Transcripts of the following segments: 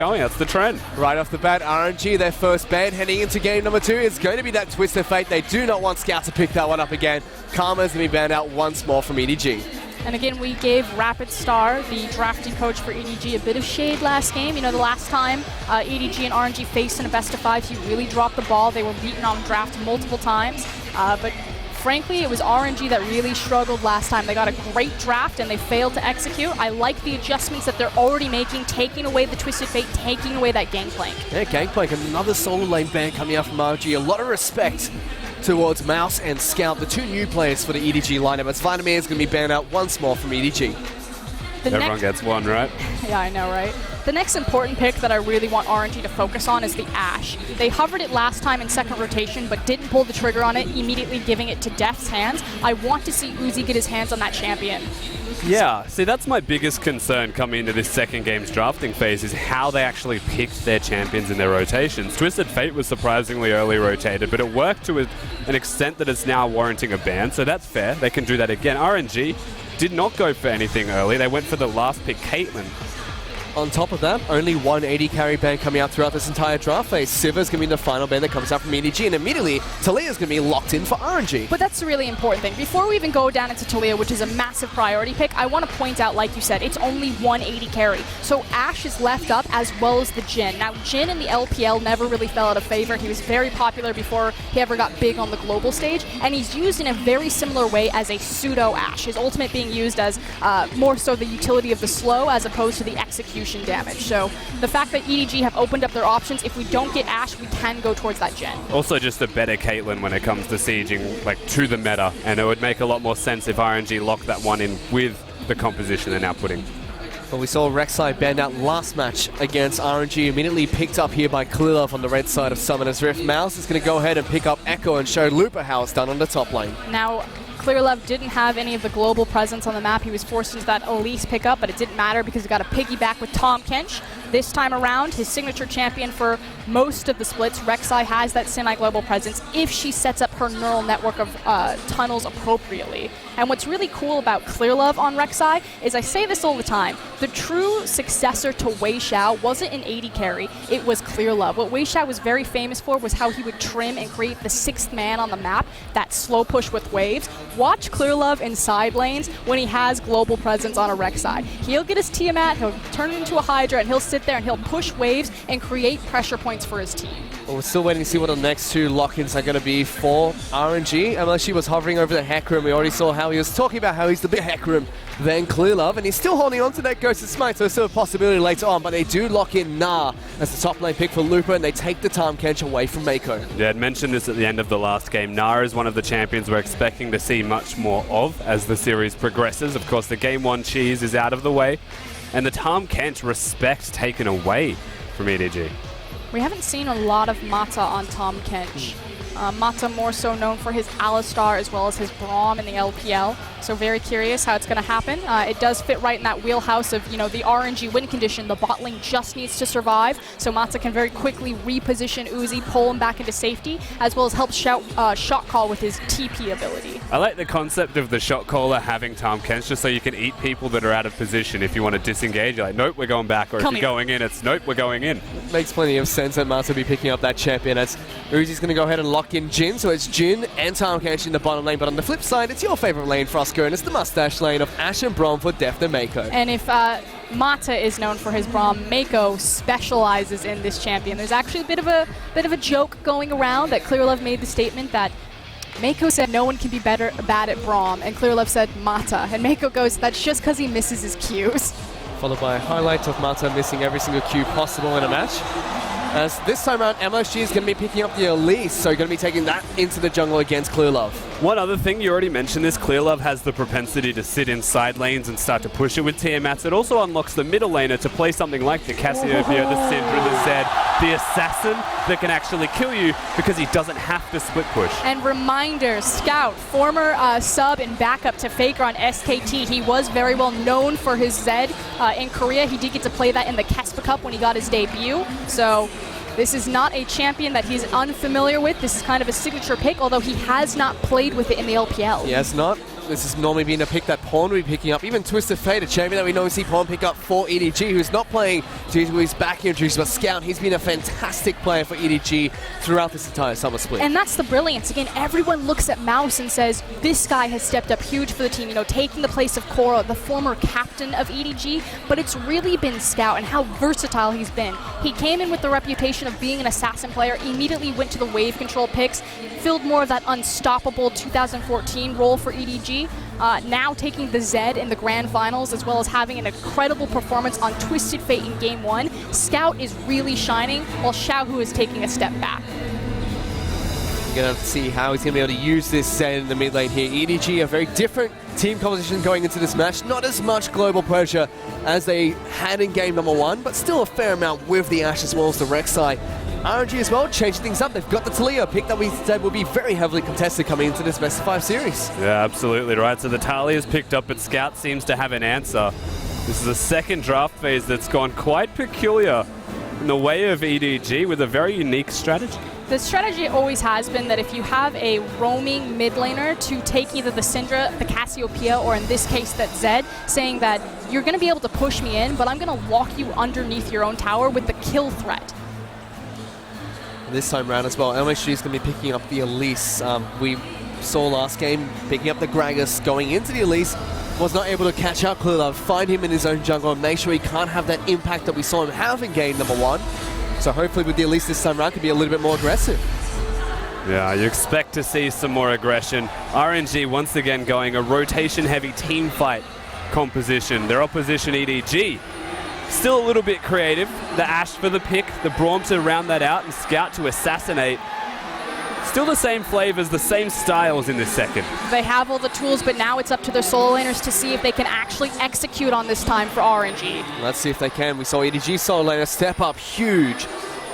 going. That's the trend. Right off the bat, RNG, their first ban heading into game number 2. It's going to be that twist of fate. They do not want Scout to pick that one up again. Karma's going to be banned out once more from EDG. And again, we gave Rapid Star, the drafting coach for EDG, a bit of shade last game. You know, the last time EDG and RNG faced in a best-of-5, he really dropped the ball. They were beaten on draft multiple times. But frankly, it was RNG that really struggled last time. They got a great draft and they failed to execute. I like the adjustments that they're already making, taking away the Twisted Fate, taking away that Gangplank. Yeah, Gangplank, another solo lane ban coming out from RNG. A lot of respect towards Mouse and Scout, the two new players for the EDG lineup. As Vladimir is going to be banned out once more from EDG. Everyone gets one, right? Yeah, I know, right? The next important pick that I really want RNG to focus on is the Ashe. They hovered it last time in second rotation, but didn't pull the trigger on it, immediately giving it to Deft's hands. I want to see Uzi get his hands on that champion. Yeah, see, that's my biggest concern coming into this second game's drafting phase is how they actually picked their champions in their rotations. Twisted Fate was surprisingly early rotated, but it worked to an extent that it's now warranting a ban, so that's fair. They can do that again. RNG did not go for anything early. They went for the last pick, Caitlyn. On top of that, only one AD carry ban coming out throughout this entire draft phase. Siva's going to be the final ban that comes out from EDG, and immediately Talia's going to be locked in for RNG. But that's a really important thing. Before we even go down into Talia, which is a massive priority pick, I want to point out, like you said, it's only one AD carry. So Ashe is left up as well as the Jhin. Now, Jhin in the LPL never really fell out of favor. He was very popular before he ever got big on the global stage, and he's used in a very similar way as a pseudo Ashe. His ultimate being used as more so the utility of the slow as opposed to the execution damage. So the fact that EDG have opened up their options, if we don't get Ashe, we can go towards that Jhin. Also just a better Caitlyn when it comes to sieging like to the meta, and it would make a lot more sense if RNG locked that one in with the composition they're now putting. Well, we saw Rek'Sai banned out last match against RNG, immediately picked up here by Clearlove on the red side of Summoner's Rift. Mouse is going to go ahead and pick up Echo and show Looper how it's done on the top lane. Now, Clearlove didn't have any of the global presence on the map. He was forced into that Elise pickup, but it didn't matter because he got a piggyback with Tahm Kench. This time around, his signature champion for most of the splits, Rek'Sai has that semi-global presence if she sets up her neural network of tunnels appropriately. And what's really cool about Clearlove on Rek'Sai is, I say this all the time, the true successor to Wei Xiao wasn't an AD carry, it was Clearlove. What Wei Xiao was very famous for was how he would trim and create the sixth man on the map, that slow push with waves. Watch Clearlove in side lanes when he has global presence on a Rek'Sai. He'll get his Tiamat, he'll turn it into a Hydra, and he'll sit there and he'll push waves and create pressure points for his team. Well, we're still waiting to see what the next two lock-ins are going to be for RNG. Mlxg was hovering over the Heck Room. We already saw how he was talking about how he's the bigger Heck Room than Clearlove, and he's still holding on to that Ghost of Smite, so it's still a possibility later on, but they do lock in Nah as the top lane pick for Looper, and they take the Tahm Kench away from Meiko. Yeah, I'd mentioned this at the end of the last game. Nah is one of the champions we're expecting to see much more of as the series progresses. Of course, the Game 1 cheese is out of the way, and the Tahm Kench respect taken away from EDG. We haven't seen a lot of Mata on Tahm Kench. Mata more so known for his Alistar as well as his Braum in the LPL. So very curious how it's going to happen. It does fit right in that wheelhouse of, you know, the RNG win condition. The bot lane just needs to survive, so Mata can very quickly reposition Uzi, pull him back into safety, as well as help shot call with his TP ability. I like the concept of the shot caller having Tahm Kench just so you can eat people that are out of position. If you want to disengage, you're like, nope, we're going back. Or if you're going in, it's nope, we're going in. It makes plenty of sense that Mata be picking up that champion as Uzi's going to go ahead and lock in Jhin. So it's Jhin and Tahm Kench in the bottom lane, but on the flip side, it's your favorite lane, Froskurinn. It's the mustache lane of Ashe and Braum for Deft and Meiko. And if Mata is known for his Braum, Meiko specializes in this champion. There's actually a bit of a joke going around that Clearlove made the statement that Meiko said no one can be bad at Braum, and Clearlove said Mata. And Meiko goes, that's just because he misses his cues. Followed by a highlight of Mata missing every single cue possible in a match. As this time around, Mlxg is going to be picking up the Elise, so going to be taking that into the jungle against Clearlove. One other thing, you already mentioned this, Clearlove has the propensity to sit in side lanes and start to push it with Tiamats. It also unlocks the middle laner to play something like the Cassiopeia, the Syndra, the Zed, the Assassin that can actually kill you because he doesn't have to split push. And reminder, Scout, former sub and backup to Faker on SKT, he was very well known for his Zed in Korea. He did get to play that in the Kespa Cup when he got his debut, so this is not a champion that he's unfamiliar with. This is kind of a signature pick, although he has not played with it in the LPL. He has not. This has normally been a pick that Pawn would be picking up. Even Twisted Fate, a champion that we normally see Pawn pick up for EDG, who's not playing due to his back injuries, but Scout, he's been a fantastic player for EDG throughout this entire summer split. And that's the brilliance. Again, everyone looks at Mouse and says, this guy has stepped up huge for the team, you know, taking the place of Cora, the former captain of EDG, but it's really been Scout and how versatile he's been. He came in with the reputation of being an assassin player, immediately went to the wave control picks, filled more of that unstoppable 2014 role for EDG, now taking the Zed in the grand finals, as well as having an incredible performance on Twisted Fate in Game 1. Scout is really shining, while Xiaohu is taking a step back. We're going to see how he's going to be able to use this Zed in the mid lane here. EDG, a very different team composition going into this match. Not as much global pressure as they had in game number 1, but still a fair amount with the Ashe as well as the Rek'Sai. RNG as well, changing things up. They've got the Talia pick that we said will be very heavily contested coming into this best of 5 series. Yeah, absolutely right. So the Talia is picked up, but Scout seems to have an answer. This is a second draft phase that's gone quite peculiar in the way of EDG with a very unique strategy. The strategy always has been that if you have a roaming mid laner to take either the Syndra, the Cassiopeia, or in this case that Zed, saying that you're going to be able to push me in, but I'm going to lock you underneath your own tower with the kill threat. This time round as well, Mlxg is going to be picking up the Elise. We saw last game picking up the Gragas, going into the Elise, was not able to catch up Clearlove, find him in his own jungle and make sure he can't have that impact that we saw him have in game number 1. So hopefully with the Elise this time round, can be a little bit more aggressive. Yeah, you expect to see some more aggression. RNG once again going a rotation-heavy team fight composition. Their opposition EDG still a little bit creative. The Ashe for the pick, the Braum to round that out, and Scout to assassinate. Still the same flavors, the same styles in this second. They have all the tools, but now it's up to their solo laners to see if they can actually execute on this time for RNG. Let's see if they can. We saw EDG solo laner step up huge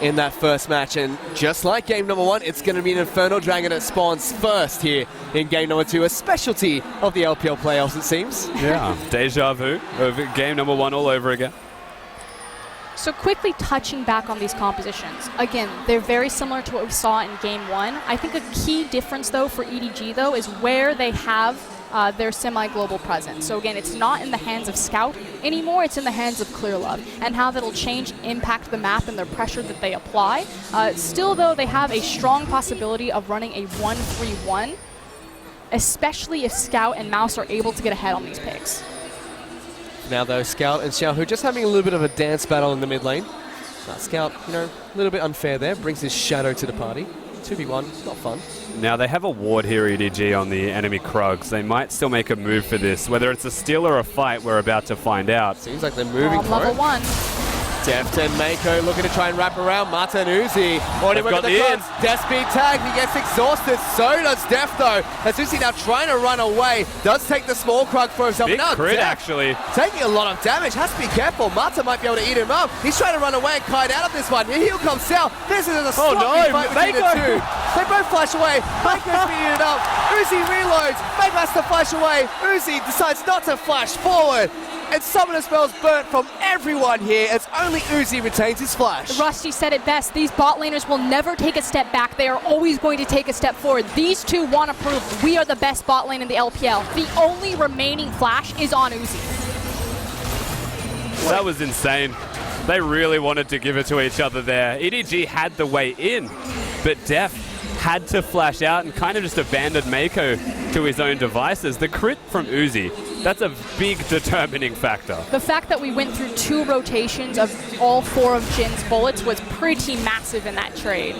in that first match, and just like game number 1, it's going to be an Infernal Dragon that spawns first here in game number 2, a specialty of the LPL playoffs, it seems. Yeah, deja vu of game number 1 all over again. So quickly touching back on these compositions. Again, they're very similar to what we saw in Game 1. I think a key difference, though, for EDG, though, is where they have their semi-global presence. So again, it's not in the hands of Scout anymore, it's in the hands of Clearlove, and how that'll change, impact the map and the pressure that they apply. Still, though, they have a strong possibility of running a 1-3-1, especially if Scout and Mouse are able to get ahead on these picks. Now though, Scout and Xiaohu just having a little bit of a dance battle in the mid lane. Scout, you know, a little bit unfair there, brings his shadow to the party. 2v1, not fun. Now they have a ward here, EDG, on the enemy Krugs. They might still make a move for this. Whether it's a steal or a fight, we're about to find out. Seems like they're moving for level it. 1. Deft and Meiko looking to try and wrap around Mata and Uzi. Already They've got the Krugs. Deft speed tag, he gets exhausted. So does Deft though. As Uzi now trying to run away. Does take the small Krug for himself. Big Now crit, Deft actually. taking a lot of damage. Has to be careful. Mata might be able to eat him up. He's trying to run away and kite out of this one. Here comes Sal. This is a sloppy fight between the two. They both flash away. Meiko's being eaten up. Uzi reloads. Meiko has to flash away. Uzi decides not to flash forward. And summoner spells burnt from everyone here as only Uzi retains his flash. Rusty said it best. These bot laners will never take a step back. They are always going to take a step forward. These two want to prove we are the best bot lane in the LPL. The only remaining flash is on Uzi. That was insane. They really wanted to give it to each other there. EDG had the way in, but Deft had to flash out and kind of just abandoned Meiko to his own devices. The crit from Uzi, that's a big determining factor. The fact that we went through 2 rotations of all 4 of Jin's bullets was pretty massive in that trade.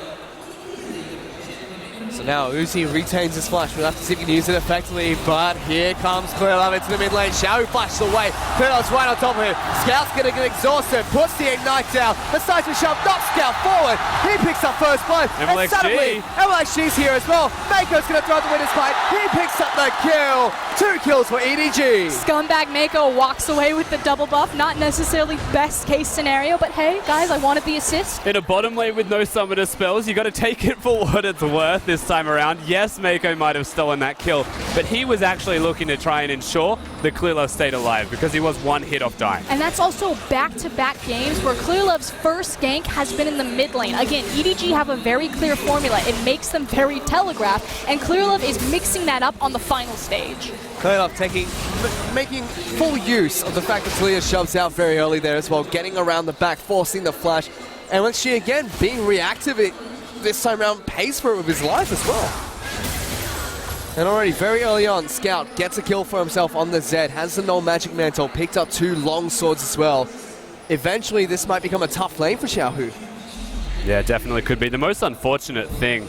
So now Uzi retains his flash. We'll have to see if he can use it effectively, but here comes Clearlove into the mid lane. Xiaohu flashes away. Clearlove's right on top of him. Scout's going to get exhausted. Puts the Ignite down. The seismic shove knocks Scout forward. He picks up first blood. And suddenly, Mlxg's here as well. Meiko's going to throw the winner's fight. He picks up the kill. 2 kills for EDG. Scumbag Meiko walks away with the double buff. Not necessarily best case scenario, but hey, guys, I wanted the assist. In a bottom lane with no summoner spells, you got to take it for what it's worth. This time around. Yes, Meiko might have stolen that kill, but he was actually looking to try and ensure that Clearlove stayed alive because he was one hit off dying. And that's also back-to-back games where Clearlove's first gank has been in the mid lane. Again, EDG have a very clear formula. It makes them very telegraphed, and Clearlove is mixing that up on the final stage. Clearlove making full use of the fact that Talia shoves out very early there as well, getting around the back, forcing the flash. And Mlxg again being reactive, it this time around pays for it with his life as well. And already very early on, Scout gets a kill for himself on the Zed, has the null magic mantle, picked up 2 long swords as well. Eventually this might become a tough lane for Xiaohu. Yeah, definitely could be. The most unfortunate thing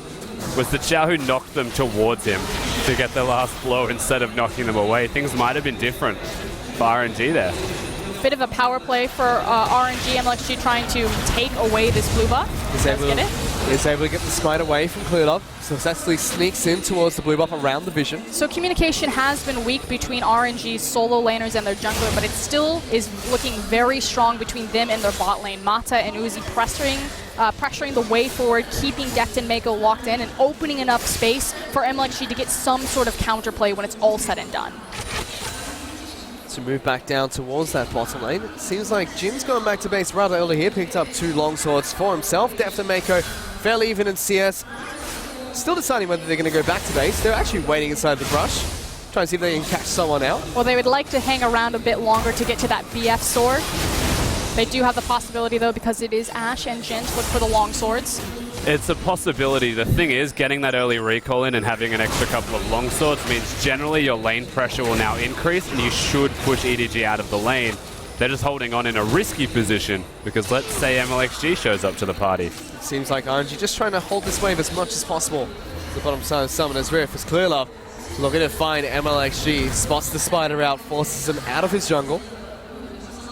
was that Xiaohu knocked them towards him to get the last blow instead of knocking them away. Things might have been different for RNG there. Bit of a power play for RNG. Mlxg trying to take away this blue buff. He's able to get the smite away from Clearlove. Successfully sneaks in towards the blue buff around the vision. So communication has been weak between RNG's solo laners and their jungler, but it still is looking very strong between them and their bot lane. Mata and Uzi pressuring the way forward, keeping Deft and Meiko locked in, and opening enough space for Mlxg to get some sort of counterplay when it's all said and done. To move back down towards that bottom lane. It seems like Jin's going back to base rather early here, picked up 2 long swords for himself. Deft and Meiko fairly even in CS. Still deciding whether they're going to go back to base. They're actually waiting inside the brush, trying to see if they can catch someone out. Well, they would like to hang around a bit longer to get to that BF sword. They do have the possibility, though, because it is Ashe and Jin to look for the long swords. It's a possibility. The thing is, getting that early recall in and having an extra couple of long swords means generally your lane pressure will now increase and you should push EDG out of the lane. They're just holding on in a risky position because let's say Mlxg shows up to the party. Seems like RNG just trying to hold this wave as much as possible. The bottom side of Summoner's Rift is Clearlove looking to find Mlxg, spots the spider out, forces him out of his jungle.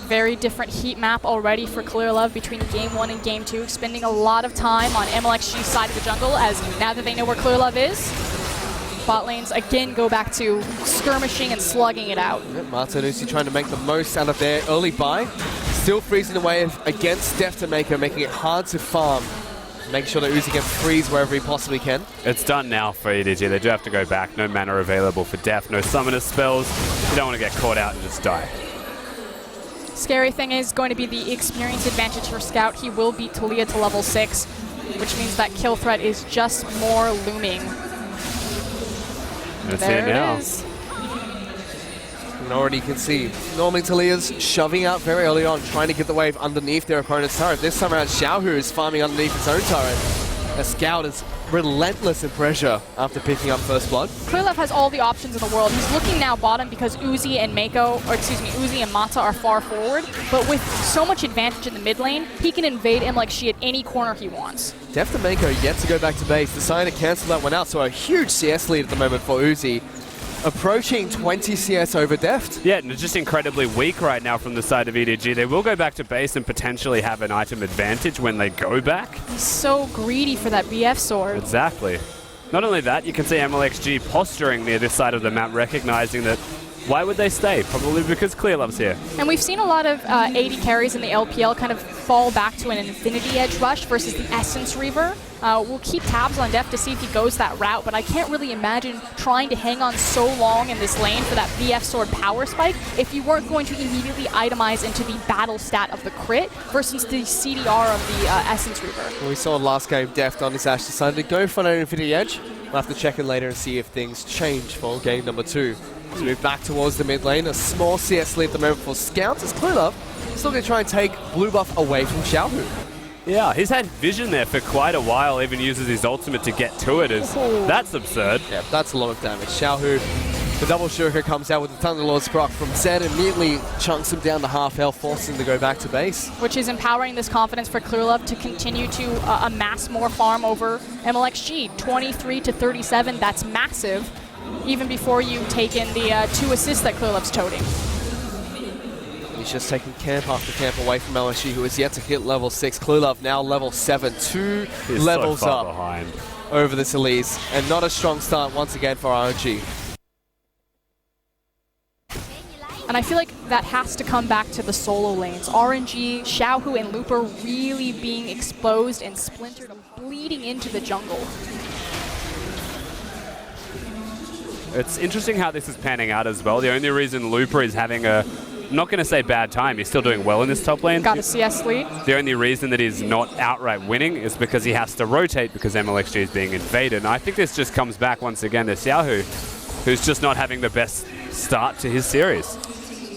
Very different heat map already for Clearlove between Game 1 and Game 2, spending a lot of time on Mlxg's side of the jungle, as now that they know where Clearlove is, bot lanes again go back to skirmishing and slugging it out. Mata and Uzi trying to make the most out of their early buy, still freezing away against Deft and Meiko, making it hard to farm. Make sure that Uzi can freeze wherever he possibly can. It's done now for EDG. They do have to go back. No mana available for Deft, no summoner spells. You don't want to get caught out and just die. Scary thing is going to be the experience advantage for Scout. He will beat Talia to level 6, which means that kill threat is just more looming. Let's see it now. And already you can see, normally Talia's shoving out very early on, trying to get the wave underneath their opponent's turret. This time around, Xiaohu is farming underneath his own turret. A Scout is relentless in pressure after picking up first blood. Clearlove has all the options in the world. He's looking now bottom because Uzi and Uzi and Mata are far forward, but with so much advantage in the mid lane, he can invade Mlxg at any corner he wants. Deft and Meiko yet to go back to base, decided to cancel that one out, so a huge CS lead at the moment for Uzi. Approaching 20 CS over Deft. Yeah, and it's just incredibly weak right now from the side of EDG. They will go back to base and potentially have an item advantage when they go back. He's so greedy for that BF sword. Exactly. Not only that, you can see Mlxg posturing near this side of the map, recognizing that why would they stay? Probably because Clearlove's here. And we've seen a lot of AD carries in the LPL kind of fall back to an Infinity Edge rush versus the Essence Reaver. We'll keep tabs on Deft to see if he goes that route, but I can't really imagine trying to hang on so long in this lane for that BF sword power spike if you weren't going to immediately itemize into the battle stat of the crit versus the CDR of the Essence Reaver. Well, we saw last game Deft on his Ashe decided to go for an Infinity Edge. We'll have to check in later and see if things change for game number 2. To move back towards the mid lane, a small CS lead at the moment for Scout as Clearlove still going to try and take blue buff away from Xiaohu. Yeah, he's had vision there for quite a while, even uses his ultimate to get to it. That's absurd. Yeah, that's a lot of damage. Xiaohu, the double shuriken comes out with the Thunderlord's proc from Zed, immediately chunks him down to half health, forcing him to go back to base. Which is empowering this confidence for Clearlove to continue to amass more farm over Mlxg. 23 to 37, that's massive, even before you take in the 2 assists that Clearlove's toting. He's just taking camp after camp away from Mlxg, who is yet to hit level 6. Clearlove now level 7, 2 levels so far up behind over this Elise, and not a strong start once again for RNG. And I feel like that has to come back to the solo lanes. RNG, Xiaohu, and Looper really being exposed and splintered and bleeding into the jungle. It's interesting how this is panning out as well. The only reason Looper is having a, I'm not going to say bad time, he's still doing well in this top lane. Got a CS lead. The only reason that he's not outright winning is because he has to rotate because Mlxg is being invaded. And I think this just comes back once again to Xiaohu, who's just not having the best start to his series.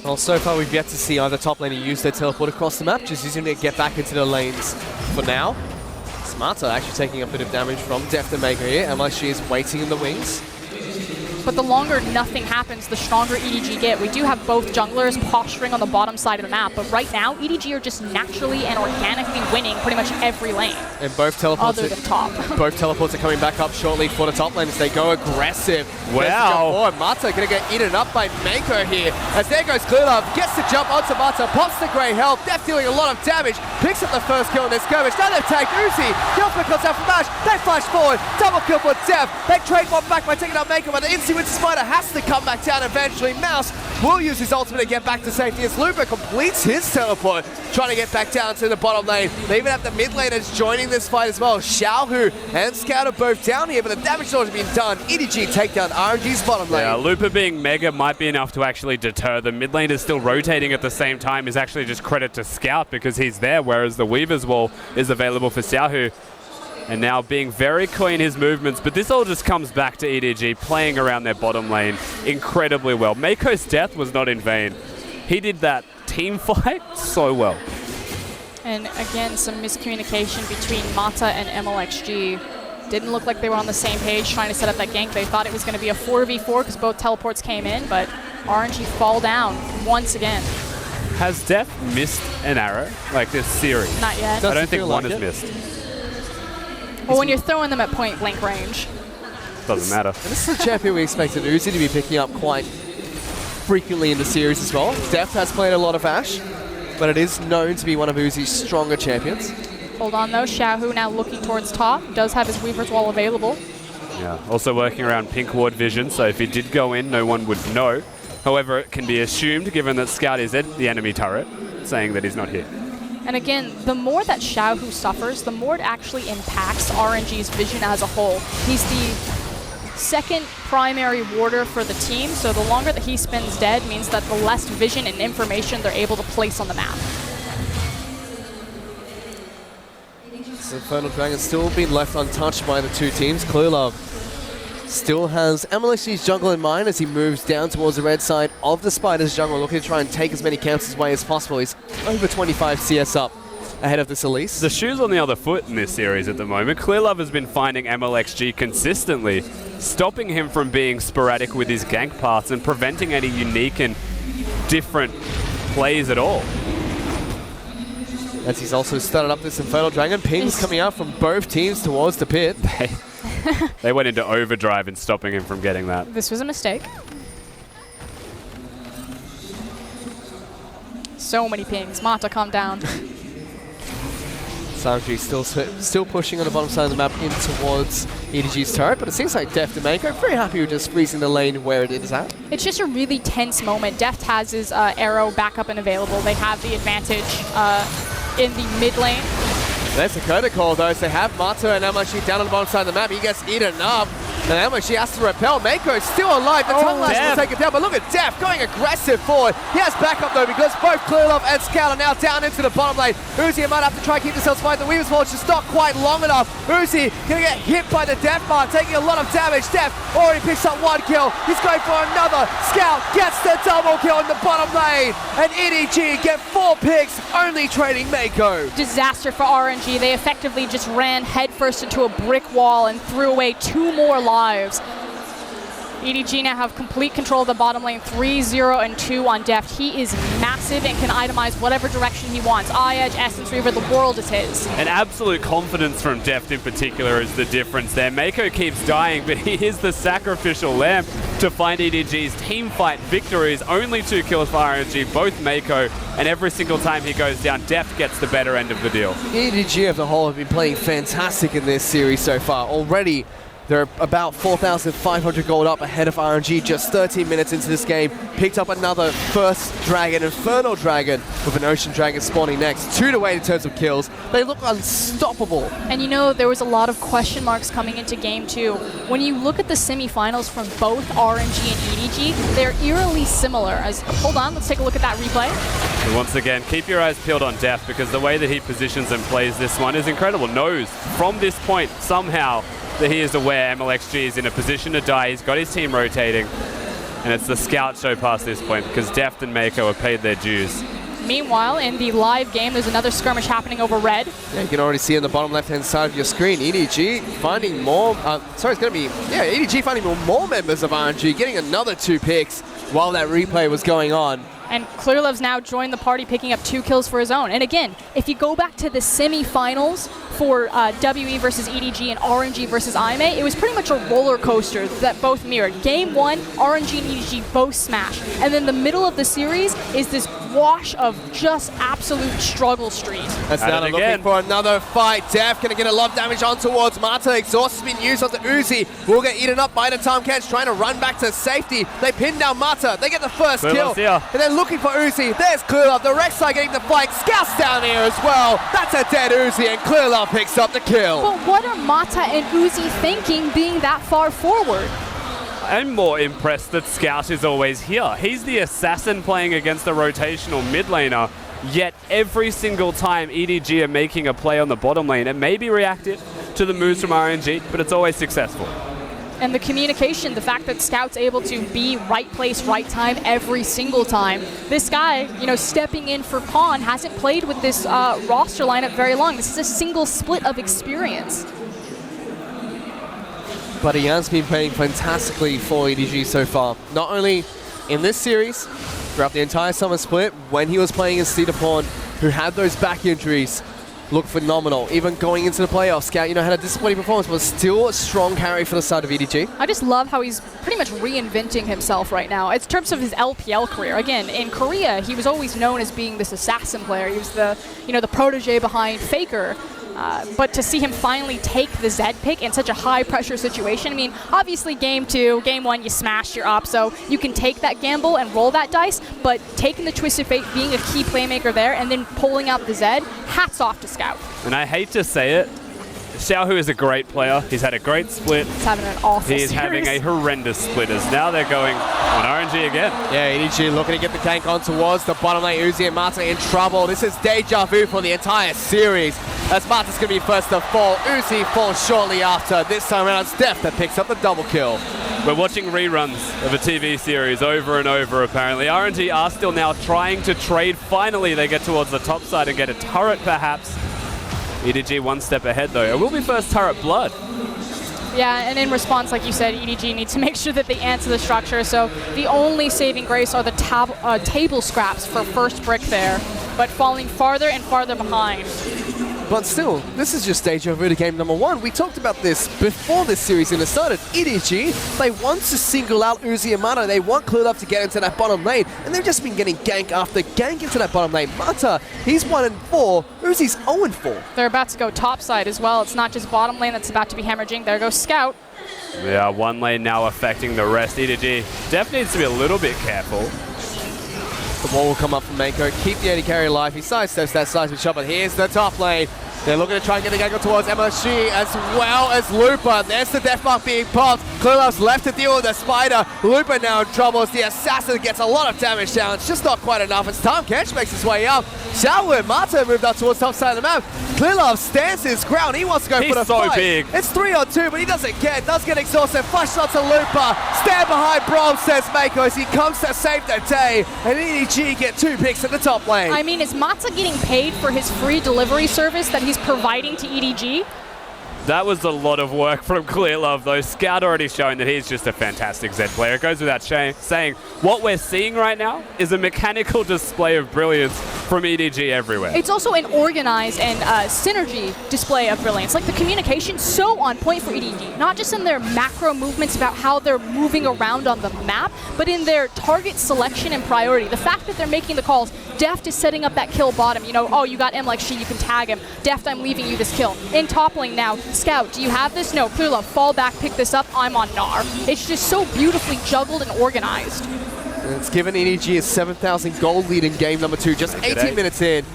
Well, so far we've yet to see either top laner use their teleport across the map, just using it to get back into the lanes for now. Smarter actually taking a bit of damage from Deft and Meiko here. Mlxg is waiting in the wings. But the longer nothing happens, the stronger EDG get. We do have both junglers posturing on the bottom side of the map, but right now, EDG are just naturally and organically winning pretty much every lane. And both teleports other than top. Both teleports are coming back up shortly for the top lane as they go aggressive. Wow. Mata gonna get eaten up by Meiko here. As there goes Clearlove, gets to jump onto Mata, pops the grey health, Deft dealing a lot of damage, picks up the first kill in this skirmish. Now they've tagged Uzi. The ultimate comes out from Ash. They flash forward. Double kill for Deft. They trade one back by taking out Meiko, but the instant with the Spider has to come back down eventually. Mouse will use his ultimate to get back to safety as Lupa completes his teleport, trying to get back down to the bottom lane. They even have the mid laners joining this fight as well. Xiaohu and Scout are both down here, but the damage has already been done. EDG take down RNG's bottom lane. Yeah, Lupa being mega might be enough to actually deter them. Mid lane is still rotating at the same time is actually just credit to Scout because he's there, whereas the Weaver's Wall is available for Xiaohu. And now being very coy in his movements, but this all just comes back to EDG playing around their bottom lane incredibly well. Meiko's death was not in vain. He did that team fight so well. And again, some miscommunication between Mata and Mlxg. Didn't look like they were on the same page trying to set up that gank. They thought it was going to be a 4v4 because both teleports came in, but RNG fall down once again. Has Deft missed an arrow like this series? Not yet. I don't think feel one like is it. missed. Well, when you're throwing them at point blank range. Doesn't matter. And this is a champion we expected Uzi to be picking up quite frequently in the series as well. Deft has played a lot of Ashe, but it is known to be one of Uzi's stronger champions. Hold on though, Xiaohu now looking towards top. Does have his Weaver's Wall available. Yeah, also working around pink ward vision, so if he did go in, no one would know. However, it can be assumed, given that Scout is at the enemy turret, saying that he's not here. And again, the more that Xiaohu suffers, the more it actually impacts RNG's vision as a whole. He's the second primary warder for the team, so the longer that he spends dead means that the less vision and information they're able to place on the map. So Infernal Dragon still being left untouched by the two teams. Clearlove still has Mlxg's jungle in mind as he moves down towards the red side of the Spider's jungle, looking to try and take as many camps away as possible. He's over 25 CS up ahead of this Elise. The shoe's on the other foot in this series at the moment. Clearlove has been finding Mlxg consistently, stopping him from being sporadic with his gank paths and preventing any unique and different plays at all. As he's also started up this Infernal Dragon. Pings coming out from both teams towards the pit. They went into overdrive in stopping him from getting that. This was a mistake. So many pings. Mata, calm down. Sanji still pushing on the bottom side of the map in towards EDG's turret, but it seems like Deft and Meiko are very happy with just freezing the lane where it is at. It's just a really tense moment. Deft has his arrow back up and available. They have the advantage in the mid lane. There's a Coda call though, so they have Mata and Mlxg down on the bottom side of the map. He gets eaten up. And Mlxg has to repel. Meiko's still alive. The tongue lash will take him down, but look at Deft going aggressive forward. He has backup though because both Clearlove and Scout are now down into the bottom lane. Uzi might have to try and keep themselves fight. The Weaver's Wall is just not quite long enough. Uzi gonna get hit by the Deft bar, taking a lot of damage. Deft already picks up one kill. He's going for another. Scout gets the double kill in the bottom lane. And EDG get 4 picks, only trading Meiko. Disaster for RNG. They effectively just ran headfirst into a brick wall and threw away 2 more lives. EDG now have complete control of the bottom lane, 3-0 and 2 on Deft. He is massive and can itemize whatever direction he wants. Eye-Edge, Essence Reaver, the world is his. And absolute confidence from Deft in particular is the difference there. Meiko keeps dying, but he is the sacrificial lamb to find EDG's team fight victories. Only 2 kills for RNG, both Meiko, and every single time he goes down, Deft gets the better end of the deal. EDG as a whole have been playing fantastic in this series so far. Already They're about 4,500 gold up ahead of RNG just 13 minutes into this game. Picked up another first dragon, Infernal Dragon, with an Ocean Dragon spawning next. 2 to 8 in terms of kills. They look unstoppable. And you know, there was a lot of question marks coming into Game 2. When you look at the semifinals from both RNG and EDG, they're eerily similar. Hold on, let's take a look at that replay. And once again, keep your eyes peeled on Deft, because the way that he positions and plays this one is incredible. Knows from this point, somehow, that he is aware Mlxg is in a position to die. He's got his team rotating, and it's the scout show past this point, because Deft and Meiko have paid their dues. Meanwhile, in the live game, there's another skirmish happening over red. Yeah, you can already see on the bottom left-hand side of your screen, EDG finding more, EDG finding more members of RNG, getting another 2 picks while that replay was going on. And Clearlove's now joined the party, picking up 2 kills for his own. And again, if you go back to the semi-finals for WE versus EDG and RNG versus IMA, it was pretty much a roller coaster that both mirrored. Game 1, RNG and EDG both smashed. And then the middle of the series is this wash of just absolute struggle streak. That's now looking for another fight. Deft gonna get a lot of damage on towards Mata. Exhaust has been used on the Uzi. Will get eaten up by the Tom Kench, trying to run back to safety. They pin down Mata. They get the first kill. Here. And then looking for Uzi. There's Clearlove. The Rek'Sai getting the flank. Scouts down here as well. That's a dead Uzi, and Clearlove picks up the kill. But what are Mata and Uzi thinking being that far forward? I'm more impressed that Scout is always here. He's the assassin playing against the rotational mid laner, yet every single time EDG are making a play on the bottom lane, it may be reactive to the moves from RNG, but it's always successful. And the communication, the fact that Scout's able to be right place, right time every single time. This guy, you know, stepping in for Pawn, hasn't played with this roster lineup very long. This is a single split of experience. But he has been playing fantastically for EDG so far. Not only in this series, throughout the entire summer split, when he was playing as Cedar Pawn, who had those back injuries, looked phenomenal. Even going into the playoffs, Scout, you know, had a disappointing performance, but still a strong carry for the side of EDG. I just love how he's pretty much reinventing himself right now. In terms of his LPL career, again, in Korea, he was always known as being this assassin player. He was the, you know, the protege behind Faker. But to see him finally take the Zed pick in such a high-pressure situation, I mean, obviously Game 2, Game 1, you smashed, you're up, so you can take that gamble and roll that dice, but taking the Twisted Fate, being a key playmaker there, and then pulling out the Zed, hats off to Scout. And I hate to say it, Xiaohu is a great player. He's had a great split. He's having an awful series. Having a horrendous split, as now they're going on RNG again. Yeah, EDG looking to get the gank on towards the bottom lane. Uzi and Mata in trouble. This is deja vu for the entire series, as Mata's going to be first to fall. Uzi falls shortly after. This time around, it's Deft that picks up the double kill. We're watching reruns of a TV series over and over, apparently. RNG are still now trying to trade. Finally, they get towards the top side and get a turret, perhaps. EDG one step ahead, though. It will be first turret blood. Yeah, and in response, like you said, EDG needs to make sure that they answer the structure. So the only saving grace are the table scraps for first brick there, but falling farther and farther behind. But still, this is just deja vu to game number 1. We talked about this before this series even started. EDG, they want to single out Uzi and Mata. They want Clearlove to get into that bottom lane, and they've just been getting gank after gank into that bottom lane. Mata, he's 1-4. Uzi's 0-4. They're about to go topside as well. It's not just bottom lane that's about to be hemorrhaging. There goes Scout. Yeah, one lane now affecting the rest. EDG definitely needs to be a little bit careful. The wall will come up from Meiko. Keep the AD carry alive. He sidesteps that seismic shot, but here's the top lane. They're looking to try and get the gank towards Mlxg as well as Looper. There's the death mark being popped. Clearlove's left to deal with the spider. Looper now in trouble as the assassin gets a lot of damage down. It's just not quite enough. It's Tom Kench makes his way up. Xiaohu and Mata moved up towards top side of the map. Clearlove stands his ground. He wants to go for the fight. Big. It's 3-on-2, but he doesn't get. Does get exhausted. Flash shot to Looper. Stand behind Brom, says Meiko, as he comes to save the day. And EDG get 2 picks at the top lane. I mean, is Mata getting paid for his free delivery service that he's providing to EDG? That was a lot of work from Clearlove, though. Scout already showing that he's just a fantastic Zed player. It goes without saying, what we're seeing right now is a mechanical display of brilliance from EDG everywhere. It's also an organized and synergy display of brilliance. Like the communication, so on point for EDG. Not just in their macro movements about how they're moving around on the map, but in their target selection and priority. The fact that they're making the calls. Deft is setting up that kill bottom. You know, oh, you got Mlxg, you can tag him. Deft, I'm leaving you this kill. In top lane now, Scout, do you have this? No. Clearlove, fall back, pick this up. I'm on Gnar. It's just so beautifully juggled and organized. And it's given EDG a 7,000 gold lead in game number 2, just 18 minutes in.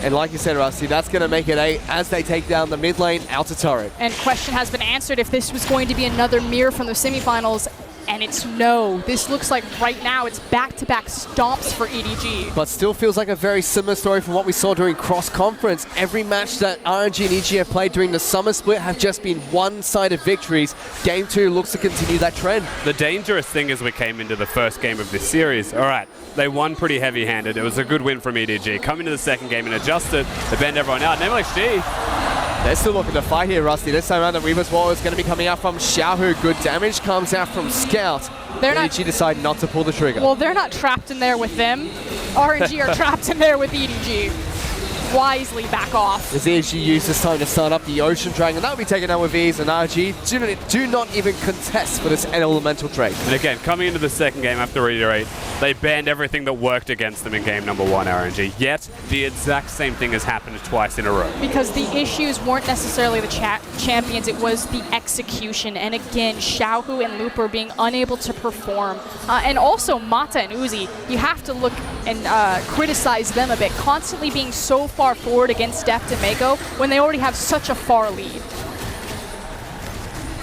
And like you said, Rusty, that's going to make it 8 as they take down the mid lane outer turret. And question has been answered if this was going to be another mirror from the semifinals. And it's no. This looks like right now it's back-to-back stomps for EDG. But still feels like a very similar story from what we saw during cross-conference. Every match that RNG and EDG have played during the summer split have just been one-sided victories. Game 2 looks to continue that trend. The dangerous thing is we came into the first game of this series. All right, they won pretty heavy-handed. It was a good win from EDG. Come into the second game and adjusted. They banned everyone out. Mlxg. They're still looking to fight here, Rusty. This time around, the Weaver's Wall is going to be coming out from Xiaohu. Good damage comes out from Scout. EDG decide not to pull the trigger. Well, they're not trapped in there with them. RNG are trapped in there with EDG. Wisely back off. As EDG use this time to start up the Ocean Dragon, that will be taken out with ease, and RNG do not even contest for this elemental Drake. And again, coming into the second game, I have to reiterate, they banned everything that worked against them in game number 1, RNG. Yet, the exact same thing has happened twice in a row. Because the issues weren't necessarily the champions, it was the execution. And again, Xiaohu and Looper being unable to perform. And also Mata and Uzi, you have to look and criticize them a bit, constantly being so far forward against Deft and Meiko when they already have such a far lead. It's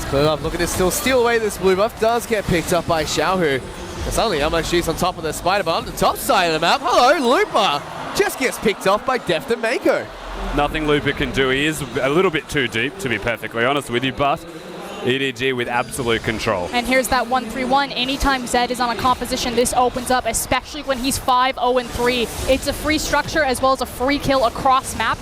Clearlove looking to still steal away this blue buff. Does get picked up by Xiaohu. Suddenly Mlxg's on top of the spider, but on the top side of the map, hello, Looper just gets picked off by Deft and Meiko. Nothing Looper can do. He is a little bit too deep, to be perfectly honest with you, but EDG with absolute control. And here's that 1-3-1. Anytime Zed is on a composition, this opens up, especially when he's 5-0-3. It's a free structure as well as a free kill across map.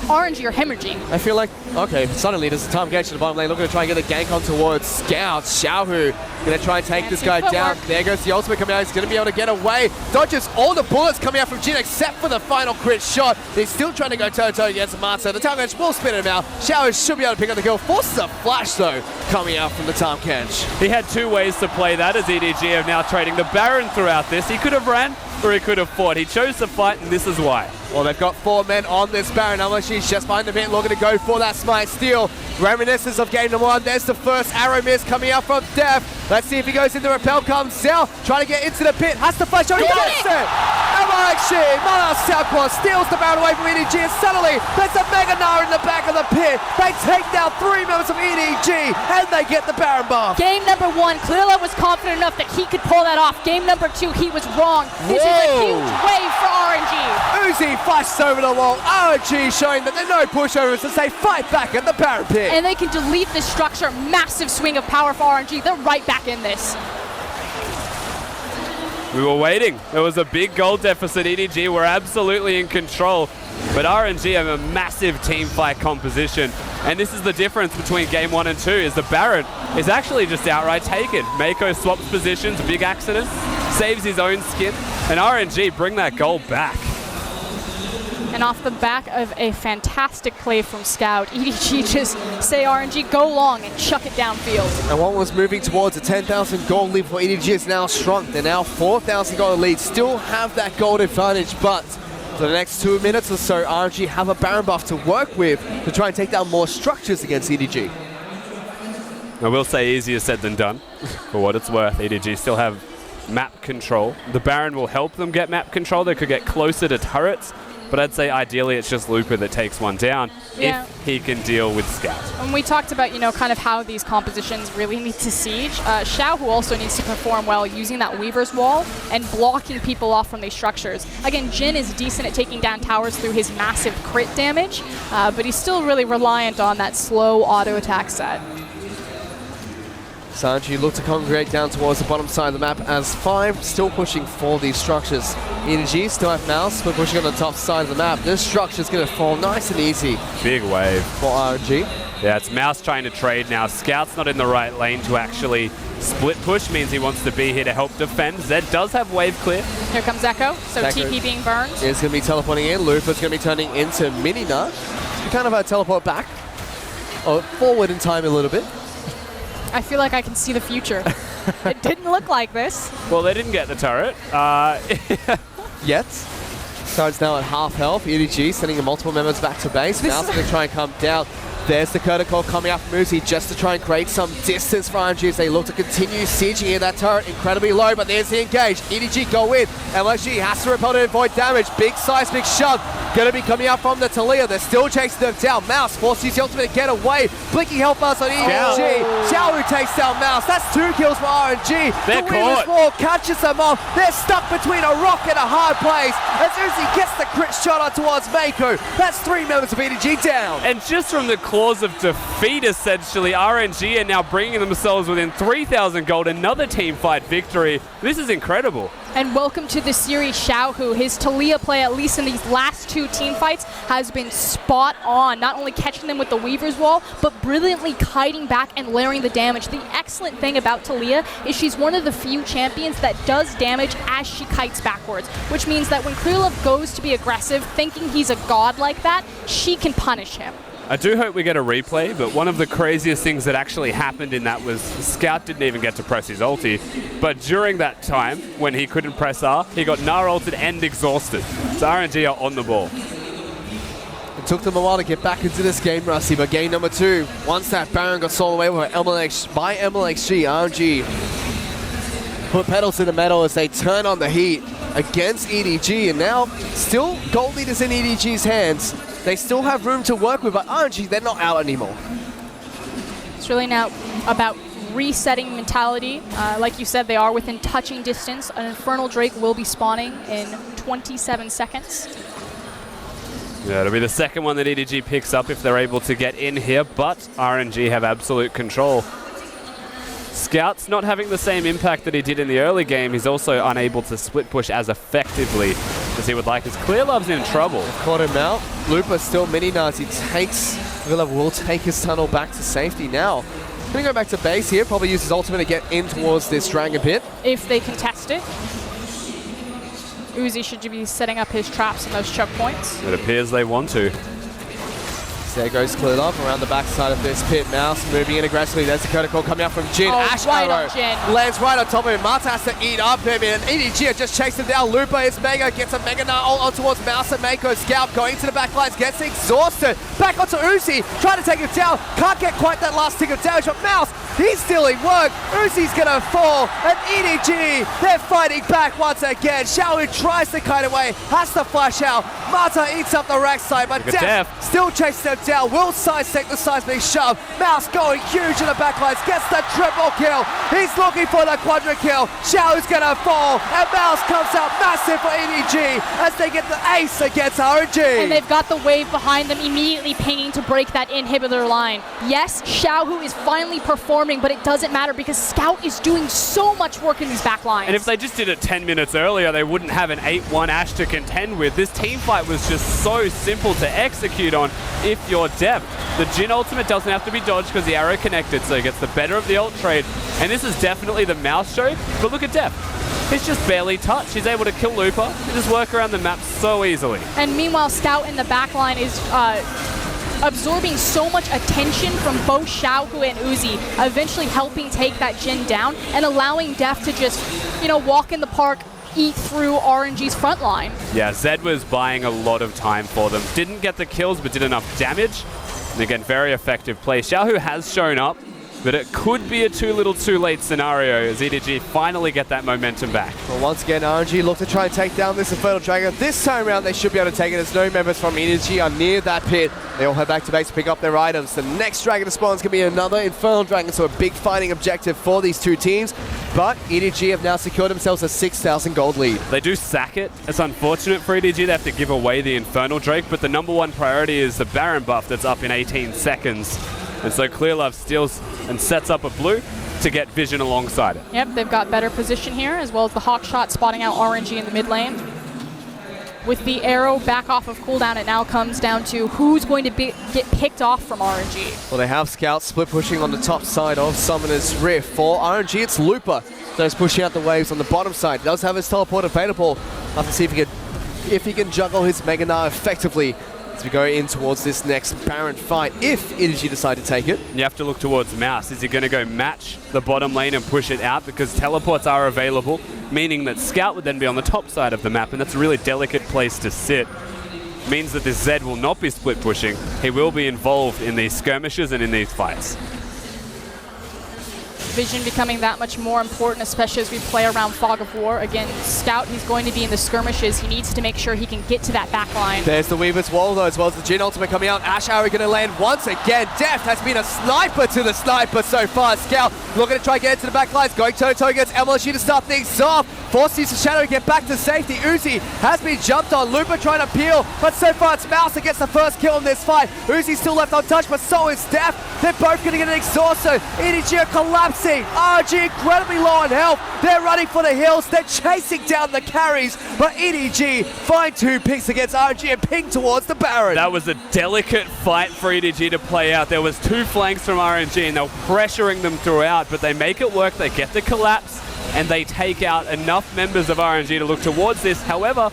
RNG are hemorrhaging. I feel like, okay, suddenly there's a time gauge to the bottom lane, looking to try and get the gank on towards Scout. Xiaohu going to try and take this guy down. There goes the ultimate coming out. He's going to be able to get away. Dodges all the bullets coming out from Jin except for the final crit shot. He's still trying to go toe-to-toe against Mata. The time gauge will spin him out. Xiaohu should be able to pick up the kill. Forces a flash, though, coming out from the time catch. He had two ways to play that, as EDG are now trading the Baron throughout this. He could have ran, or he could have fought. He chose to fight, and this is why. Well, they've got 4 men on this Baron. Mlxg's just behind the pit, looking to go for that smite steal. Reminiscence of game number 1. There's the first arrow miss coming out from Deft. Let's see if he goes into repel, comes out, trying to get into the pit, has to flash on, he gets it! Mlxg, Mana Southquad steals the Baron away from EDG, and suddenly there's a Mega Gnar in the back of the pit. They take down 3 members of EDG, and they get the Baron buff. Game number 1, Clearlove was confident enough that he could pull that off. Game number 2, he was wrong. This is a huge wave for RNG. Uzi flashes over the wall. RNG showing that there are no pushovers as they fight back at the Baron pit. And they can delete this structure. Massive swing of power for RNG. They're right back in this. We were waiting. There was a big goal deficit. EDG were absolutely in control. But RNG have a massive team fight composition. And this is the difference between game 1 and 2, is the Baron is actually just outright taken. Meiko swaps positions, big accident, saves his own skin, and RNG bring that goal back. And off the back of a fantastic play from Scout, EDG just say RNG, go long and chuck it downfield. And one was moving towards a 10,000 gold lead for EDG is now shrunk. They're now 4,000 gold lead, still have that gold advantage, but for the next 2 minutes or so, RNG have a Baron buff to work with to try and take down more structures against EDG. I will say easier said than done, for what it's worth. EDG still have map control. The Baron will help them get map control. They could get closer to turrets, but I'd say ideally it's just Looper that takes one down if he can deal with Scout. And we talked about, you know, kind of how these compositions really need to siege. Xiaohu also needs to perform well using that Weaver's Wall and blocking people off from these structures. Again, Jin is decent at taking down towers through his massive crit damage, but he's still really reliant on that slow auto attack set. Sanji look to congregate down towards the bottom side of the map as 5 still pushing for these structures. EDG still have Mouse, but pushing on the top side of the map. This structure's going to fall nice and easy. Big wave. For RNG. Yeah, it's Mouse trying to trade now. Scout's not in the right lane to actually split push, means he wants to be here to help defend. Zed does have wave clear. Here comes Echo, so Echo TP being burned. Is going to be teleporting in. Looper's going to be turning into Minina. You kind of teleport back, or forward in time a little bit. I feel like I can see the future. It didn't look like this. Well, they didn't get the turret. Yet. Turret's now at half health. EDG sending multiple members back to base. Mouse going to try and come down. There's the curtain call coming out from Uzi just to try and create some distance for RNG as they look to continue sieging in. That turret incredibly low, but there's the engage. EDG go in. Mlxg has to repel to avoid damage. Big size, big shove. Going to be coming out from the Talia. They're still chasing them down. Mouse forced to use the ultimate to get away. Blinking health bars on EDG. Xiaohu takes down Mouse. That's 2 kills for RNG. They're the Winner's caught. Wall catches them off. They're stuck between a rock and a hard place as Uzi gets the crit shot on towards Meiko. That's 3 members of EDG down. And just from the claws of defeat, essentially, RNG are now bringing themselves within 3,000 gold. Another team fight victory. This is incredible. And welcome to the series, Xiaohu. His Talia play, at least in these last 2 team fights, has been spot on. Not only catching them with the Weaver's Wall, but brilliantly kiting back and layering the damage. The excellent thing about Talia is she's one of the few champions that does damage as she kites backwards, which means that when Clearlove goes to be aggressive, thinking he's a god like that, she can punish him. I do hope we get a replay, but one of the craziest things that actually happened in that was Scout didn't even get to press his ulti, but during that time, when he couldn't press R, he got Gnar ulted and exhausted. So RNG are on the ball. It took them a while to get back into this game, Rusty, but game number 2, once that Baron got sold away by Mlxg, RNG put pedals to the metal as they turn on the heat against EDG, and now still gold leaders in EDG's hands. They still have room to work with, but RNG, they're not out anymore. It's really now about resetting mentality. Like you said, they are within touching distance. An Infernal Drake will be spawning in 27 seconds. Yeah, it'll be the second one that EDG picks up if they're able to get in here, but RNG have absolute control. Scout's not having the same impact that he did in the early game. He's also unable to split push as effectively as he would like. His Clearlove's in trouble. Caught him out. Looper still mini-nars. Clearlove will take his tunnel back to safety now. Gonna go back to base here, probably use his ultimate to get in towards this Dragon Pit. If they contest it, Uzi should be setting up his traps and those choke points. It appears they want to. There goes Clearlove around the backside of this pit. Mouse moving in aggressively. There's the curtain call coming out from Jin. Oh, Ash right arrow on Jin. lands right on top of him. Marta has to eat up him, and EDG has just chased him down. Looper is Mega, gets a Mega Gnar on towards Mouse and Meiko. Scout going to the back lines, gets exhausted. Back onto Uzi, trying to take him down. Can't get quite that last tick of damage, but Mouse, he's stealing work. Uzi's gonna fall, and EDG, they're fighting back once again. Xiaohu tries to kite away, has to flash out. Marta eats up the rack side, but Deft still chases them down. Will sidestep the seismic shove. Mouse going huge in the backlines, gets the triple kill. He's looking for the quadra kill. Xiaohu's gonna fall, and Mouse comes out massive for EDG as they get the ace against RNG. And they've got the wave behind them immediately pinging to break that inhibitor line. Yes, Xiaohu is finally performing, but it doesn't matter because Scout is doing so much work in these back lines. And if they just did it 10 minutes earlier, they wouldn't have an 8-1 Ashe to contend with. This team fight was just so simple to execute on if you're Deft. The Jin ultimate doesn't have to be dodged because the arrow connected, so he gets the better of the ult trade. And this is definitely the Mouse show, but look at Deft. He's just barely touched. He's able to kill Looper and just work around the map so easily. And meanwhile, Scout in the back line is absorbing so much attention from both Xiaohu and Uzi, eventually helping take that Jin down and allowing Deft to just, walk in the park, eat through RNG's front line. Yeah, Zed was buying a lot of time for them. Didn't get the kills, but did enough damage. And again, very effective play. Xiaohu has shown up, but it could be a too little too late scenario as EDG finally get that momentum back. Well, once again, RNG look to try and take down this Infernal Dragon. This time around, they should be able to take it as no members from EDG are near that pit. They all head back to base to pick up their items. The next Dragon to spawn is going to be another Infernal Dragon, so a big fighting objective for these two teams. But EDG have now secured themselves a 6,000 gold lead. They do sack it. It's unfortunate for EDG. They have to give away the Infernal Drake, but the number one priority is the Baron buff that's up in 18 seconds. And so Clearlove steals and sets up a blue to get vision alongside it. Yep, they've got better position here, as well as the Hawk shot spotting out RNG in the mid lane. With the arrow back off of cooldown, it now comes down to who's going to get picked off from RNG. Well, they have Scouts split pushing on the top side of Summoner's Rift. For RNG, it's Looper. So he's pushing out the waves on the bottom side. He does have his teleport available. We'll have to see if he can juggle his Mega Gnar effectively as we go in towards this next Baron fight, if EDG decide to take it. You have to look towards Mouse. Is he going to go match the bottom lane and push it out? Because teleports are available, meaning that Scout would then be on the top side of the map, and that's a really delicate place to sit. means that this Zed will not be split pushing. He will be involved in these skirmishes and in these fights. Vision becoming that much more important, especially as we play around Fog of War. Again, Scout, he's going to be in the skirmishes. He needs to make sure he can get to that back line. There's the Weaver's Wall, though, as well as the Jhin ultimate coming out. Xiaohu going to land once again. Deft has been a sniper to the sniper so far. Scout looking to try and get into the back lines. Going toe-to-toe against Mlxg to start things off. Forces the Shadow to get back to safety. Uzi has been jumped on. Looper trying to peel, but so far it's Mouse that gets the first kill in this fight. Uzi's still left untouched, but so is Deft. They're both going to get an exhaustion. EDG are collapsing. RNG incredibly low on health. They're running for the hills. They're chasing down the carries, but EDG find 2 picks against RNG and ping towards the Baron. That was a delicate fight for EDG to play out. There was 2 flanks from RNG and they were pressuring them throughout, but they make it work. They get the collapse and they take out enough members of RNG to look towards this. However,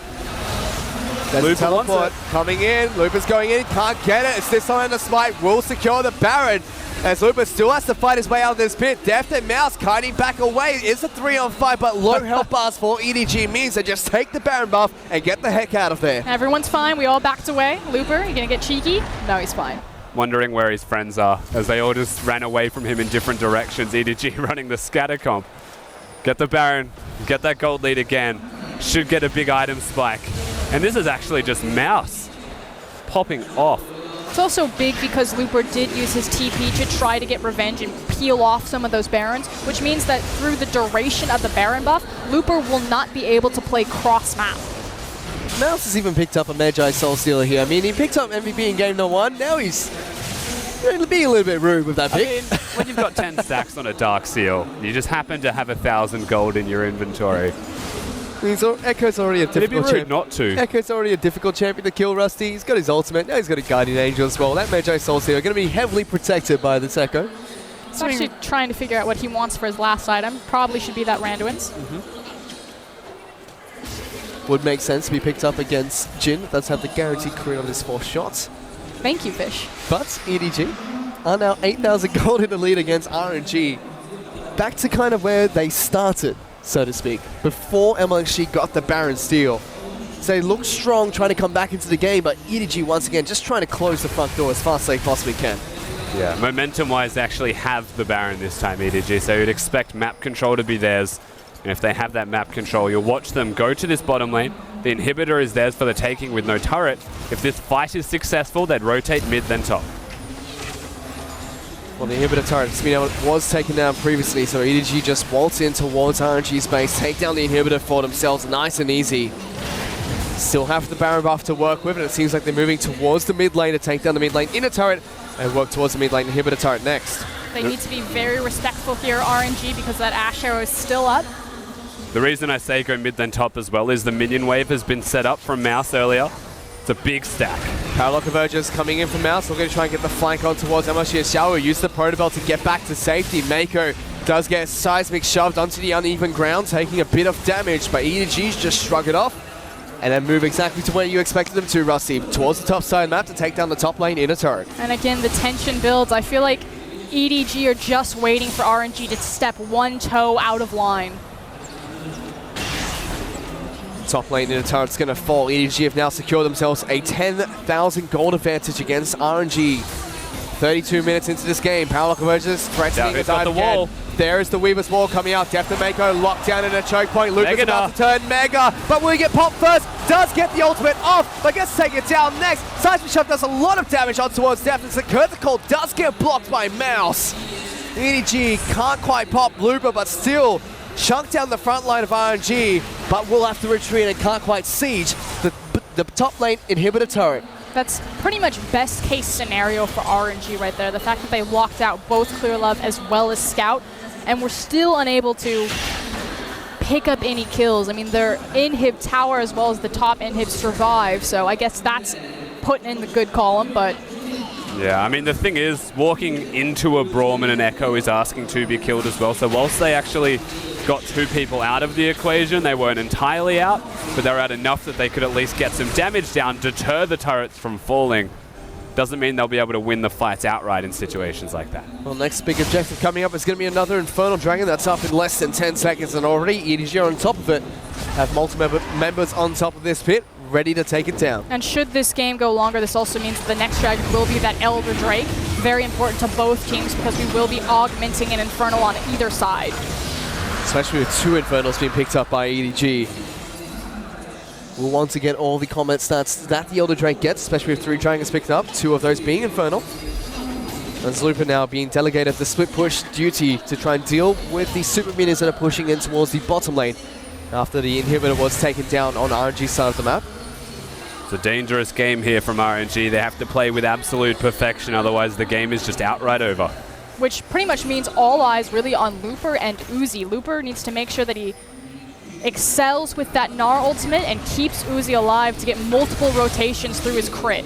there's a teleport coming in. Looper's going in, can't get it. It's this time the smite will secure the Baron. As Looper still has to fight his way out of this pit. Deft and Mouse kiting back away. It's a 3-on-5, but low health bars for EDG means they just take the Baron buff and get the heck out of there. Everyone's fine. We all backed away. Looper, you gonna get cheeky? No, he's fine. wondering where his friends are as they all just ran away from him in different directions. EDG running the scatter comp. Get the Baron, get that gold lead again. Should get a big item spike. And this is actually just Mouse popping off. It's also big because Looper did use his TP to try to get revenge and peel off some of those Barons, which means that through the duration of the Baron buff, Looper will not be able to play cross-map. Mouse has even picked up a Magi Soul Stealer here. I mean, he picked up MVP in game no one. Now he's being a little bit rude with that pick. I mean, when you've got 10 stacks on a Dark Seal, you just happen to have 1,000 gold in your inventory. Echo's already a difficult champion. Not to. Echo's already a difficult champion to kill, Rusty. He's got his ultimate. Now he's got a Guardian Angel as well. That Magi Soul Stealer going to be heavily protected by this Echo. He's actually trying to figure out what he wants for his last item. Probably should be that Randuin's. Would make sense to be picked up against Jhin. Does have the guaranteed crit on his 4th shot. Thank you, Fish. But EDG are now 8,000 gold in the lead against RNG. Back to kind of where they started, so to speak, before Mlxg got the Baron steal. So they look strong trying to come back into the game, but EDG once again just trying to close the front door as fast as they possibly can. Yeah, momentum-wise, they actually have the Baron this time, EDG, so you'd expect map control to be theirs. And if they have that map control, you'll watch them go to this bottom lane. The inhibitor is theirs for the taking with no turret. If this fight is successful, they'd rotate mid, then top. Well, the inhibitor turret was taken down previously, so EDG just waltz in towards RNG's base, take down the inhibitor for themselves, nice and easy. Still have the Baron buff to work with, and it seems like they're moving towards the mid lane to take down the mid lane inner turret and work towards the mid lane inhibitor turret next. They need to be very respectful here, RNG, because that Ash Arrow is still up. The reason I say go mid then top as well is the minion wave has been set up from Mouse earlier. It's a big stack. Power Convergence coming in from Mouse. We're going to try and get the flank on towards Mlxg. Xiaohu use the protobelt to get back to safety. Meiko does get seismic shoved onto the uneven ground, taking a bit of damage, but EDG's just shrug it off and then move exactly to where you expected them to, Rusty, towards the top side map to take down the top lane inner turret. And again, the tension builds. I feel like EDG are just waiting for RNG to step one toe out of line. Top lane inner turret's going to fall. EDG have now secured themselves a 10,000 gold advantage against RNG. 32 minutes into this game. Power Convergence threatening a dive again. There is the Weaver's Wall coming out. Deft and Meiko locked down in a choke point. Luca's about to turn Mega, but will he get popped first? Does get the ultimate off, but gets taken down next. Seismic Shove does a lot of damage on towards Deft. It's a critical, does get blocked by Mouse. EDG can't quite pop Lupa, but still chunked down the front line of RNG, but will have to retreat and can't quite siege the top lane inhibitor turret. That's pretty much best case scenario for RNG right there. The fact that they locked out both Clearlove as well as Scout, and were still unable to pick up any kills. I mean, their inhib tower as well as the top inhib survive, so I guess that's putting in the good column, but... Yeah, I mean, the thing is, walking into a Braum and an Echo is asking to be killed as well, so whilst they actually got 2 people out of the equation, they weren't entirely out, but they were out enough that they could at least get some damage down, deter the turrets from falling. Doesn't mean they'll be able to win the fights outright in situations like that. Well, next big objective coming up is going to be another Infernal Dragon that's up in less than 10 seconds, and already EDG on top of it. Have multiple members on top of this pit, ready to take it down. And should this game go longer, this also means that the next dragon will be that Elder Drake. Very important to both teams because we will be augmenting an Infernal on either side. Especially with 2 Infernals being picked up by EDG. We'll want to get all the combat stats that the Elder Drake gets, especially with 3 dragons picked up, 2 of those being Infernal. And Zlupa now being delegated the split push duty to try and deal with the super minions that are pushing in towards the bottom lane after the inhibitor was taken down on RNG's side of the map. It's a dangerous game here from RNG. They have to play with absolute perfection, otherwise the game is just outright over. Which pretty much means all eyes really on Looper and Uzi. Looper needs to make sure that he excels with that Gnar ultimate and keeps Uzi alive to get multiple rotations through his crit.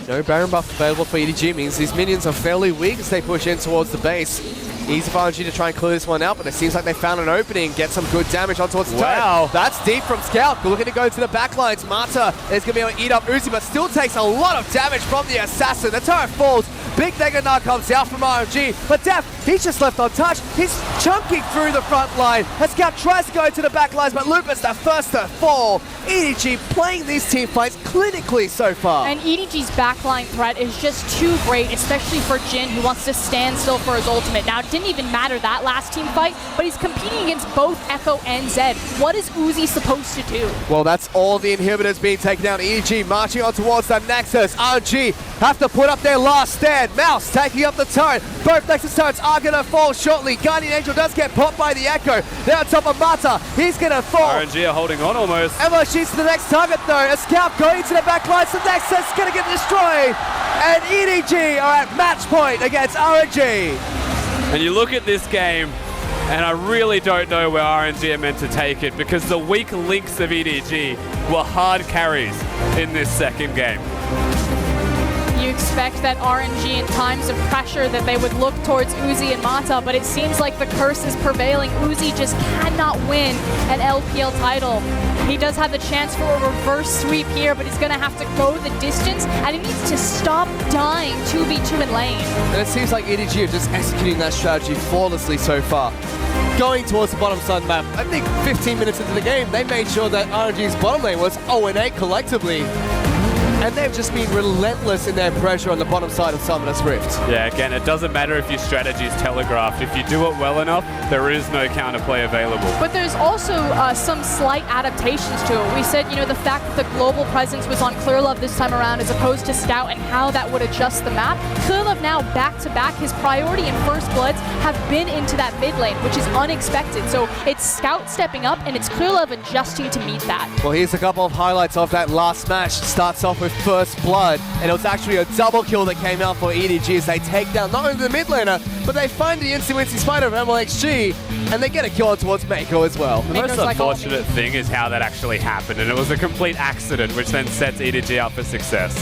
No Baron buff available for EDG means these minions are fairly weak as they push in towards the base. Easy for RNG to try and clear this one out, but it seems like they found an opening, get some good damage on towards the turret. That's deep from Scout. Looking to go to the backlines. Mata is going to be able to eat up Uzi, but still takes a lot of damage from the assassin. The turret falls. Big Neganar comes out from RNG, but Deft, he's just left untouched. He's chunking through the front line. As Scout tries to go to the back lines, but Lupus the first to fall. EDG playing these team fights clinically so far. And EDG's backline threat is just too great, especially for Jin, who wants to stand still for his ultimate. Now, it didn't even matter that last team fight, but he's competing against both Echo and Zed. What is Uzi supposed to do? Well, that's all the inhibitors being taken down. EDG marching on towards the Nexus. RNG have to put up their last stand. Mouse taking up the turret. Both Nexus turrets are going to fall shortly. Guardian Angel does get popped by the Echo. They're on top of Mata. He's going to fall. RNG are holding on almost. Mlxg to the next target though. A Scout going to the back line. So Nexus is going to get destroyed. And EDG are at match point against RNG. And you look at this game, and I really don't know where RNG are meant to take it because the weak links of EDG were hard carries in this second game. You expect that RNG in times of pressure that they would look towards Uzi and Mata, but it seems like the curse is prevailing. Uzi just cannot win an LPL title. He does have the chance for a reverse sweep here, but he's going to have to go the distance, and he needs to stop dying 2v2 in lane. And it seems like EDG are just executing that strategy flawlessly so far. Going towards the bottom side map, I think 15 minutes into the game, they made sure that RNG's bottom lane was 0-8 collectively. And they've just been relentless in their pressure on the bottom side of Summoner's Rift. Yeah, again, it doesn't matter if your strategy is telegraphed. If you do it well enough, there is no counterplay available. But there's also some slight adaptations to it. We said, you know, the fact that the global presence was on Clearlove this time around as opposed to Scout and how that would adjust the map. Clearlove now back-to-back, his priority in First Bloods have been into that mid lane, which is unexpected. So it's Scout stepping up and it's Clearlove adjusting to meet that. Well, here's a couple of highlights of that last match. Starts off with First Blood, and it was actually a double kill that came out for EDG as they take down not only the mid laner, but they find the instant spider of Mlxg, and they get a kill towards Meiko as well. The most unfortunate thing is how that actually happened, and it was a complete accident, which then sets EDG up for success.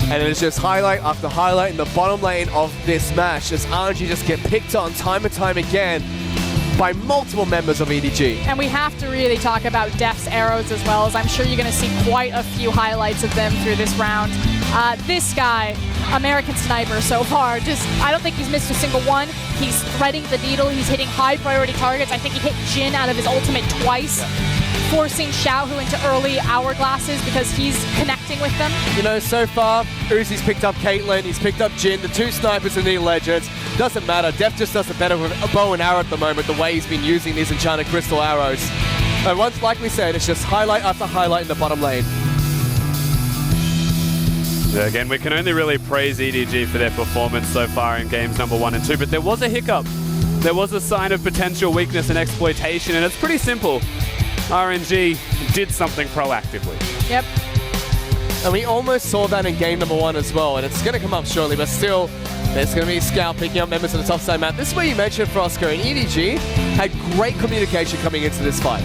And it is just highlight after highlight in the bottom lane of this match as RNG just get picked on time and time again by multiple members of EDG. And we have to really talk about Deft's arrows as well, as I'm sure you're going to see quite a few highlights of them through this round. This guy, American Sniper so far, I don't think he's missed a single one. He's threading the needle, he's hitting high priority targets. I think he hit Jin out of his ultimate twice, forcing Xiaohu into early hourglasses because he's connecting with them. You know, so far, Uzi's picked up Caitlyn, he's picked up Jin, the 2 snipers in the Legends. Doesn't matter, Deft just does it better with a bow and arrow at the moment, the way he's been using these enchanted crystal arrows. And once, like we said, it's just highlight after highlight in the bottom lane. Yeah, again, we can only really praise EDG for their performance so far in games number 1 and 2, but there was a hiccup. There was a sign of potential weakness and exploitation, and it's pretty simple. RNG did something proactively. Yep. And we almost saw that in game number 1 as well, and it's going to come up shortly, but still, there's going to be Scout picking up members of the top side map. This is where you mentioned Froskurinn. EDG had great communication coming into this fight.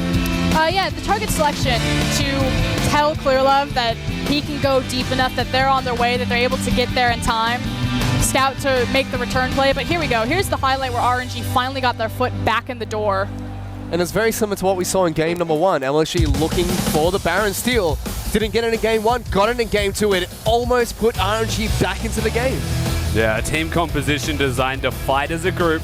Yeah, the target selection to tell Clearlove that he can go deep enough, that they're on their way, that they're able to get there in time. Scout to make the return play, but here we go. Here's the highlight where RNG finally got their foot back in the door. And it's very similar to what we saw in game number 1. Mlxg looking for the Baron steal. Didn't get it in game 1, got it in game 2. It almost put RNG back into the game. Yeah, a team composition designed to fight as a group.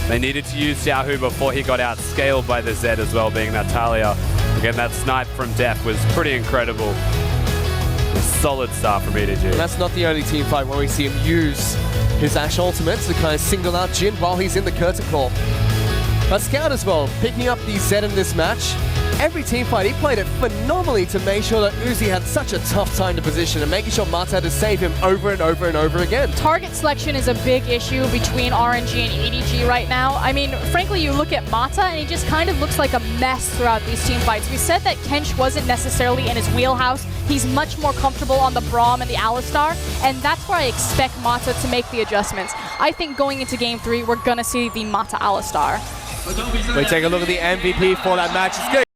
They needed to use Xiaohu before he got outscaled by the Zed as well, being Natalia. Again, that snipe from Deft was pretty incredible. A solid start from EDG. And that's not the only team fight where we see him use his Ashe ultimate to kind of single out Jin while he's in the curtain call. But Scout as well, picking up the Z in this match. Every team fight, he played it phenomenally to make sure that Uzi had such a tough time to position and making sure Mata had to save him over and over and over again. Target selection is a big issue between RNG and EDG right now. I mean, frankly, you look at Mata and he just kind of looks like a mess throughout these team fights. We said that Kench wasn't necessarily in his wheelhouse. He's much more comfortable on the Braum and the Alistar, and that's where I expect Mata to make the adjustments. I think going into Game 3, we're going to see the Mata Alistar. We take a look at the MVP for that match. It's good.